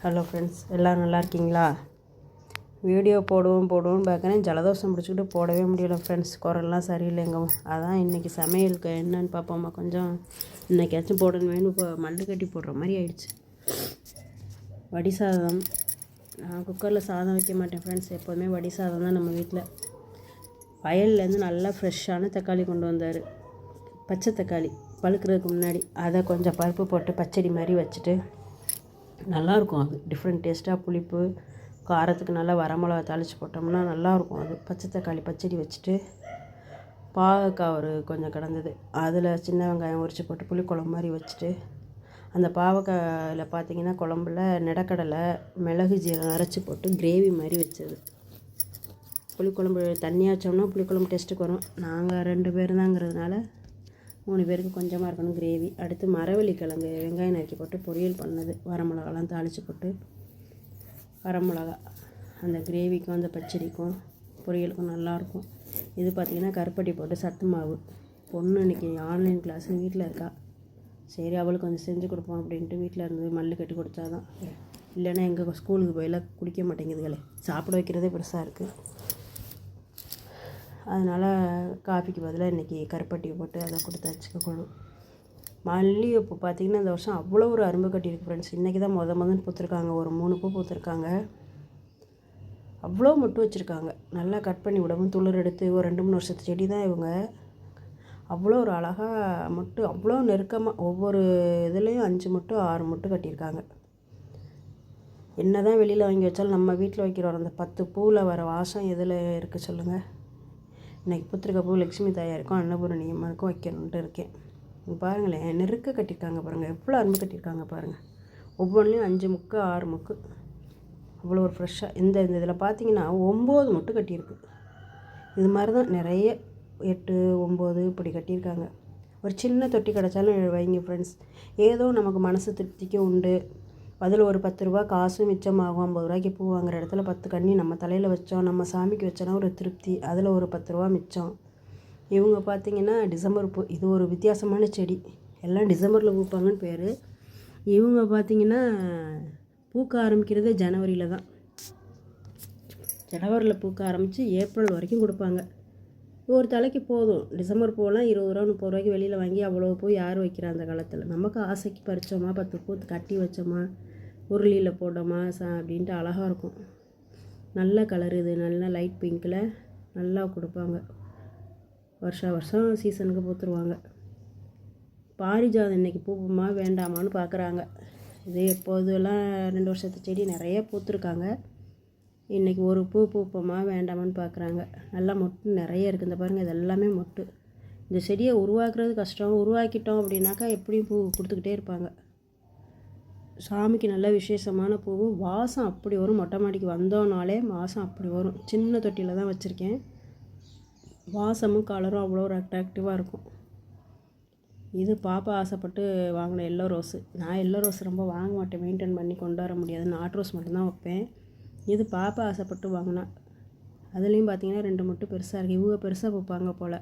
Hello friends, எல்லோரும் நல்லா இருக்கீங்களா? வீடியோ போடுவோம்னு பார்க்குறேன். ஜலதோஷம் பிடிச்சிக்கிட்டு போடவே முடியல ஃப்ரெண்ட்ஸ். குரல்லாம் சரியில்லைங்க. அதான் இன்றைக்கி சமையலுக்கு என்னன்னு பார்ப்போம்மா. கொஞ்சம் இன்றைக்காச்சும் போடணுமேனு இப்போ மல்லு கட்டி போடுற மாதிரி ஆயிடுச்சு. வடி சாதம். நான் குக்கரில் சாதம் வைக்க மாட்டேன் ஃப்ரெண்ட்ஸ். எப்போதுமே வடி சாதம் தான் நம்ம வீட்டில். வயல்லேருந்து நல்லா ஃப்ரெஷ்ஷான தக்காளி கொண்டு வந்தார். பச்சை தக்காளி பழுக்கிறதுக்கு முன்னாடி அதை கொஞ்சம் பருப்பு போட்டு பச்சடி மாதிரி வச்சுட்டு நல்லாயிருக்கும். அது டிஃப்ரெண்ட் டேஸ்ட்டாக புளிப்பு காரத்துக்கு நல்லா வரமிளகா தாளித்து போட்டோம்னா நல்லாயிருக்கும். அது பச்சை தக்காளி பச்சடி வச்சுட்டு பாவக்காய் ஒரு கொஞ்சம் கிடந்தது, அதில் சின்ன வெங்காயம் உரித்து போட்டு புளிக்குழம்பு மாதிரி வச்சுட்டு, அந்த பாவக்காயில் பார்த்திங்கன்னா குழம்புல நிலக்கடலை மிளகு ஜீரகம் அரைச்சி போட்டு கிரேவி மாதிரி வச்சது. புளிக்குழம்பு தண்ணியாக வச்சோம்னா புளிக்குழம்பு டேஸ்ட்டுக்கு வரும். நாங்கள் 2 பேர் தாங்கிறதுனால 3 பேருக்கு கொஞ்சமாக இருக்கணும் கிரேவி. அடுத்து மரவள்ளி கிழங்கு வெங்காயம் நறுக்கி போட்டு பொரியல் பண்ணது. வரமிளகாலாம் தாளித்து போட்டு வரமிளகா அந்த கிரேவிக்கும் அந்த பச்சடிக்கும் பொரியலுக்கும் நல்லாயிருக்கும். இது பார்த்திங்கன்னா கருப்பட்டி போட்டு சத்து மாவு. பொண்ணு இன்றைக்கி ஆன்லைன் கிளாஸ் வீட்டில் இருக்கா. சரி அவளுக்கு கொஞ்சம் செஞ்சு கொடுப்போம் அப்படின்ட்டு வீட்டில் இருந்து மல்லு கட்டி கொடுத்தா தான். இல்லைன்னா எங்கள் ஸ்கூலுக்கு போயெல்லாம் குடிக்க மாட்டேங்குதுகளே. சாப்பிட வைக்கிறதே பெருசாக இருக்குது. அதனால் காஃபிக்கு பதிலாக இன்றைக்கி கருப்பட்டி போட்டு அதை கொடுத்து வச்சுக்கணும். மல்லிகைப்பூ பார்த்திங்கன்னா இந்த வருஷம் அவ்வளோ ஒரு அரும்பு கட்டியிருக்கு ஃப்ரெண்ட்ஸ். இன்றைக்கி தான் முதல் பூத்துருக்காங்க. ஒரு 3 பூ பூத்துருக்காங்க. அவ்வளோ மொட்டு வச்சுருக்காங்க. நல்லா கட் பண்ணி விடவும் துளிர் எடுத்து ஒரு 2-3 வருஷத்து செடி தான் இவங்க. அவ்வளோ ஒரு அழகாக மொட்டு அவ்வளோ நெருக்கமாக ஒவ்வொரு இதுலேயும் 5 மொட்டு 6 மொட்டு கட்டியிருக்காங்க. என்ன தான் வெளியில் வாங்கி வச்சாலும் நம்ம வீட்டில் வைக்கிற அந்த 10 பூவில் வர வாசம் எதில் இருக்குது சொல்லுங்கள். இன்றைக்கி பூத்திருக்க பூ லட்சுமி தாயாருக்கும் அன்னபூரணி அம்மனுக்கும் வைக்கணுன்ட்டு இருக்கேன். பாருங்களேன், நெருக்க கட்டியிருக்காங்க பாருங்கள். எவ்வளோ அன்பு கட்டியிருக்காங்க பாருங்கள். ஒவ்வொன்றிலையும் 5 முக்கு 6 முக்கு அவ்வளோ ஒரு ஃப்ரெஷ்ஷாக. இந்த இதில் பார்த்தீங்கன்னா 9 மொட்டு கட்டியிருக்கு. இது மாதிரி தான் நிறைய 8 9 இப்படி கட்டியிருக்காங்க. ஒரு சின்ன தொட்டி கிடச்சாலும் வைங்க ஃப்ரெண்ட்ஸ். ஏதோ நமக்கு மனசு திருப்திக்கு உண்டு. அதில் ஒரு 10 ரூபா காசும் மிச்சமாகும். 50 ரூபாய்க்கு பூ வாங்குற இடத்துல 10 கன்னி நம்ம தலையில் வச்சோம், நம்ம சாமிக்கு வச்சோன்னா ஒரு திருப்தி. அதில் ஒரு 10 ரூபா மிச்சம். இவங்க பார்த்திங்கன்னா டிசம்பர் பூ. இது ஒரு வித்தியாசமான செடி. எல்லாம் டிசம்பரில் பூப்பாங்கன்னு பேர். இவங்க பார்த்திங்கன்னா பூக்க ஆரம்பிக்கிறதே ஜனவரியில் தான். ஜனவரியில் பூக்க ஆரம்பித்து ஏப்ரல் வரைக்கும் கொடுப்பாங்க. ஒரு தலைக்கு போதும். டிசம்பர் பூவெல்லாம் 20 ரூபா 30 ரூபாய்க்கு வெளியில் வாங்கி அவ்வளோ பூ யார் வைக்கிறா அந்த காலத்தில். நமக்கு ஆசைக்கு பறித்தோமா 10 பூ கட்டி வச்சோமா உருளியில் போட்டோமா அப்படின்ட்டு அழகாக இருக்கும். நல்ல கலர். இது நல்ல லைட் பிங்க்கில் நல்லா கொடுப்பாங்க. வருஷம் சீசனுக்கு பூத்துருவாங்க. பாரிஜாதம் இன்றைக்கி பூப்புமா வேண்டாமான்னு பார்க்குறாங்க. இது எப்போதெல்லாம் 2 வருஷத்து செடி நிறைய பூத்துருக்காங்க. இன்றைக்கி ஒரு பூ பூப்போமா வேண்டாமான்னு பார்க்குறாங்க. நல்லா மொட்டு நிறைய இருக்குது. இந்த பாருங்கள், இது எல்லாமே மொட்டு. இந்த செடியை உருவாக்குறது கஷ்டம். உருவாக்கிட்டோம் அப்படின்னாக்கா எப்படியும் பூ கொடுத்துக்கிட்டே இருப்பாங்க. சாமிக்கு நல்ல விசேஷமான பூ. வாசம் அப்படி வரும். மொட்டை மாடிக்கு வந்தோன்னாலே வாசம் அப்படி வரும். சின்ன தொட்டியில் தான் வச்சுருக்கேன். வாசமும் கலரும் அவ்வளோ ஒரு அட்ராக்டிவாக இருக்கும். இது பாப்பா ஆசைப்பட்டு வாங்கின எல்லோ ரோஸு. நான் எல்லோ ரோஸ் ரொம்ப வாங்க மாட்டேன், மெயின்டைன் பண்ணி கொண்டு வர முடியாது. நாட் ரோஸ் மட்டும்தான் வைப்பேன். இது பாப்பா ஆசைப்பட்டு வாங்கினா. அதுலேயும் பார்த்திங்கன்னா 2 மட்டும் பெருசாக இருக்குது. இவங்க பெருசாக பூப்பாங்க போல்.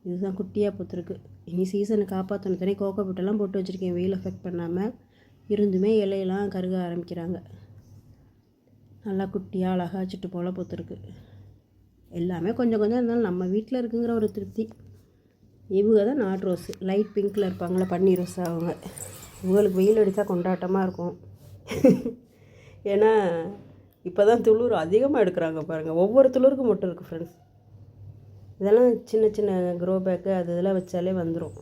இதுதான் குட்டியாக பூத்துருக்கு. இனி சீசனை காப்பாற்றணும். தனி கோகோ பீட்டெல்லாம் போட்டு வச்சுருக்கேன் வெயில் எஃபெக்ட் பண்ணாமல். இருந்துமே இலையெல்லாம் கருக ஆரம்பிக்கிறாங்க. நல்லா குட்டியாக அழகாக சிட்டு போல் பூத்துருக்கு. எல்லாமே கொஞ்சம் கொஞ்சம் இருந்தாலும் நம்ம வீட்டில் இருக்குங்கிற ஒரு திருப்தி. இவங்க தான் நாட் ரோஸு. லைட் பிங்க்கில் இருப்பாங்களே பன்னீர் ரோஸ். அவங்க இவங்களுக்கு வெயில் அடித்தா கொண்டாட்டமாக இருக்கும். ஏன்னா இப்போ தான் துளிர் அதிகமாக எடுக்கிறாங்க பாருங்கள். ஒவ்வொரு துளிருக்கும் மொட்டு இருக்குது ஃப்ரெண்ட்ஸ். இதெல்லாம் சின்ன சின்ன க்ரோ பேக்கு அது இதெல்லாம் வச்சாலே வந்துடும்.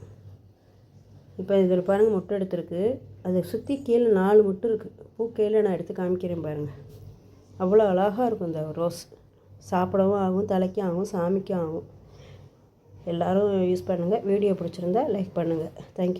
இப்போ இதில் பாருங்கள் மொட்டு எடுத்துருக்கு. அதை சுற்றி கீழே 4 மொட்டு இருக்குது. பூ கீழே நான் எடுத்து காமிக்கிறேன் பாருங்கள். அவ்வளோ அழகாக இருக்கும் இந்த ரோஸ். சாப்பிடவும் ஆகும், தலைக்கும் ஆகும், சாமிக்கும் ஆகும். எல்லோரும் யூஸ் பண்ணுங்கள். வீடியோ பிடிச்சிருந்தா லைக் பண்ணுங்கள். தேங்க்யூ.